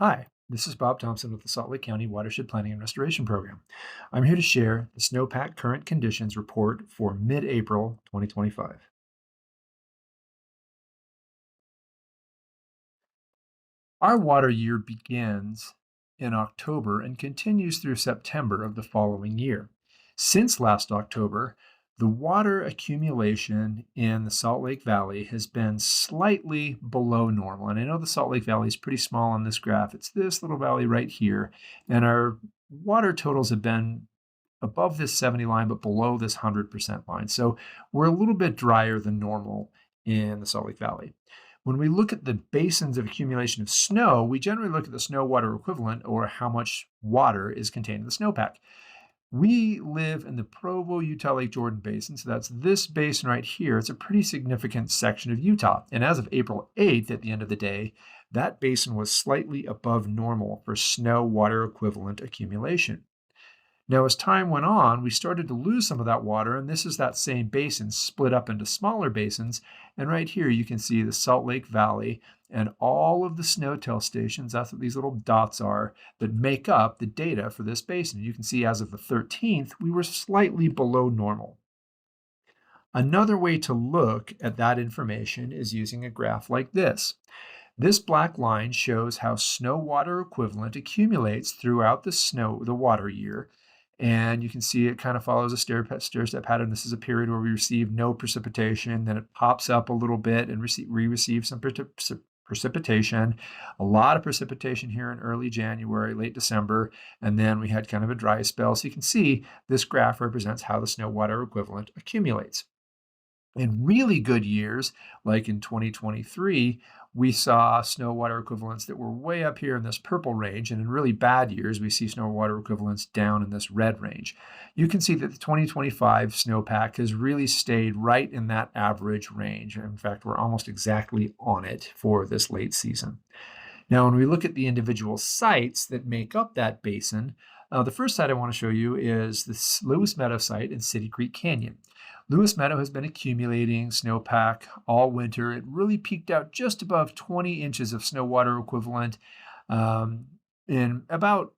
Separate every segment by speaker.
Speaker 1: Hi, this is Bob Thompson with the Salt Lake County Watershed Planning and Restoration Program. I'm here to share the Snowpack Current Conditions Report for mid-April 2025. Our water year begins in October and continues through September of the following year. Since last October, the water accumulation in the Salt Lake Valley has been slightly below normal. And I know the Salt Lake Valley is pretty small on this graph. It's this little valley right here. And our water totals have been above this 70 line, but below this 100% line. So we're a little bit drier than normal in the Salt Lake Valley. When we look at the basins of accumulation of snow, we generally look at the snow water equivalent, or how much water is contained in the snowpack. We live in the Provo, Utah Lake Jordan Basin, so that's this basin right here. It's a pretty significant section of Utah. And as of April 8th, at the end of the day, that basin was slightly above normal for snow water equivalent accumulation. Now, as time went on, we started to lose some of that water, and this is that same basin split up into smaller basins. And right here, you can see the Salt Lake Valley and all of the snowtail stations. That's what these little dots are that make up the data for this basin. You can see as of the 13th, we were slightly below normal. Another way to look at that information is using a graph like this. This black line shows how snow water equivalent accumulates throughout the water year. And you can see it kind of follows a stair-step pattern. This is a period where we receive no precipitation, then it pops up a little bit and we receive some precipitation, a lot of precipitation here in early January, late December, and then we had kind of a dry spell. So you can see this graph represents how the snow water equivalent accumulates. In really good years, like in 2023, we saw snow water equivalents that were way up here in this purple range. And in really bad years, we see snow water equivalents down in this red range. You can see that the 2025 snowpack has really stayed right in that average range. In fact, we're almost exactly on it for this late season. Now, when we look at the individual sites that make up that basin, the first site I want to show you is the Lewis Meadow site in City Creek Canyon. Lewis Meadow has been accumulating snowpack all winter. It really peaked out just above 20 inches of snow water equivalent in about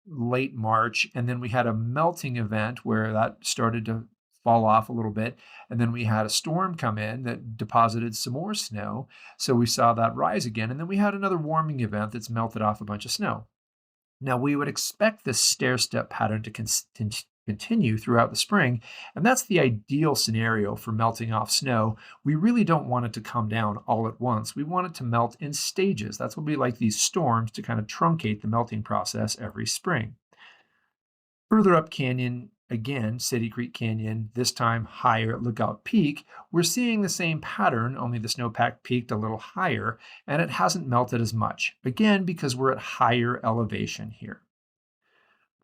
Speaker 1: late March. And then we had a melting event where that started to fall off a little bit. And then we had a storm come in that deposited some more snow. So we saw that rise again. And then we had another warming event that's melted off a bunch of snow. Now, we would expect this stair-step pattern to continue throughout the spring, and that's the ideal scenario for melting off snow. We really don't want it to come down all at once. We want it to melt in stages. That's what we like these storms to kind of truncate the melting process every spring. Further up canyon, again, City Creek Canyon, this time higher at Lookout Peak, we're seeing the same pattern, only the snowpack peaked a little higher, and it hasn't melted as much, again, because we're at higher elevation here.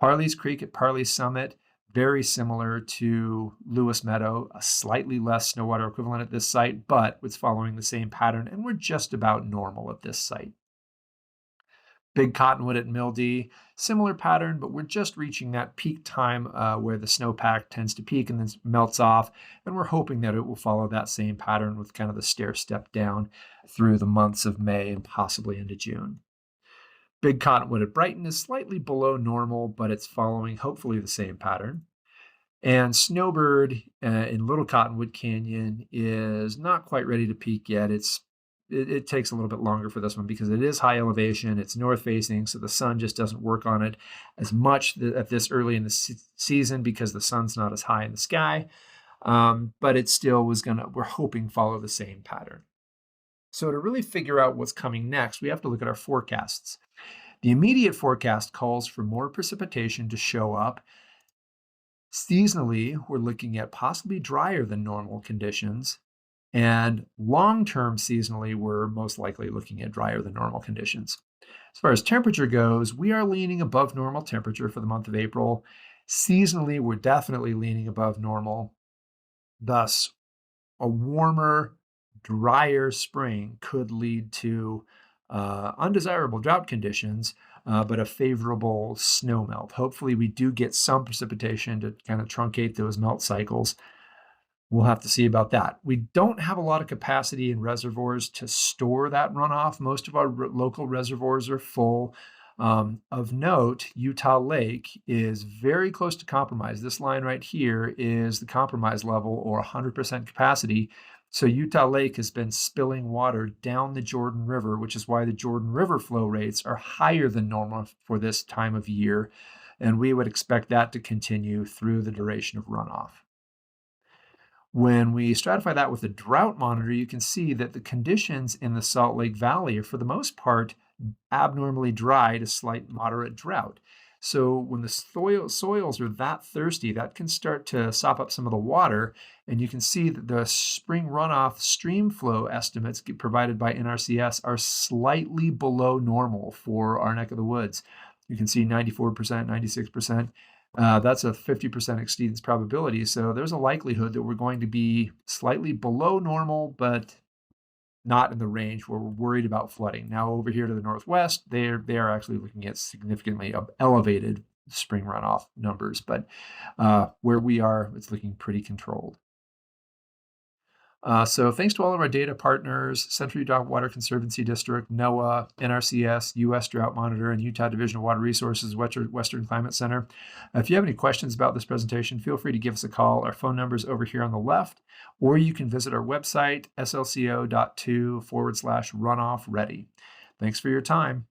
Speaker 1: Parley's Creek at Parley Summit, very similar to Lewis Meadow, a slightly less snow water equivalent at this site, but it's following the same pattern, and we're just about normal at this site. Big Cottonwood at Mill D, similar pattern, but we're just reaching that peak time where the snowpack tends to peak and then melts off, and we're hoping that it will follow that same pattern with kind of the stair step down through the months of May and possibly into June. Big Cottonwood at Brighton is slightly below normal, but it's following hopefully the same pattern. And Snowbird in Little Cottonwood Canyon is not quite ready to peak yet. It takes a little bit longer for this one because it is high elevation. It's north facing, so the sun just doesn't work on it as much at this early in the season because the sun's not as high in the sky. But it still we're hoping, follow the same pattern. So to really figure out what's coming next, we have to look at our forecasts. The immediate forecast calls for more precipitation to show up. Seasonally, we're looking at possibly drier than normal conditions. And long-term seasonally, we're most likely looking at drier than normal conditions. As far as temperature goes, we are leaning above normal temperature for the month of April. Seasonally, we're definitely leaning above normal. Thus, a warmer, drier spring could lead to undesirable drought conditions, but a favorable snow melt. Hopefully, we do get some precipitation to kind of truncate those melt cycles. We'll have to see about that. We don't have a lot of capacity in reservoirs to store that runoff. Most of our local reservoirs are full. Of note, Utah Lake is very close to compromise. This line right here is the compromise level, or 100% capacity. So Utah Lake has been spilling water down the Jordan River, which is why the Jordan River flow rates are higher than normal for this time of year. And we would expect that to continue through the duration of runoff. When we stratify that with the drought monitor, you can see that the conditions in the Salt Lake Valley are, for the most part, abnormally dry to slight moderate drought. So when the soils are that thirsty, that can start to sop up some of the water. And you can see that the spring runoff stream flow estimates provided by NRCS are slightly below normal for our neck of the woods. You can see 94%, 96%. That's a 50% exceedance probability. So there's a likelihood that we're going to be slightly below normal, but not in the range where we're worried about flooding. Now, over here to the northwest, they are actually looking at significantly elevated spring runoff numbers, but where we are, it's looking pretty controlled. So thanks to all of our data partners, Central Utah Water Conservancy District, NOAA, NRCS, US Drought Monitor, and Utah Division of Water Resources, Western Climate Center. If you have any questions about this presentation, feel free to give us a call. Our phone number is over here on the left, or you can visit our website, slco.2/runoff ready. Thanks for your time.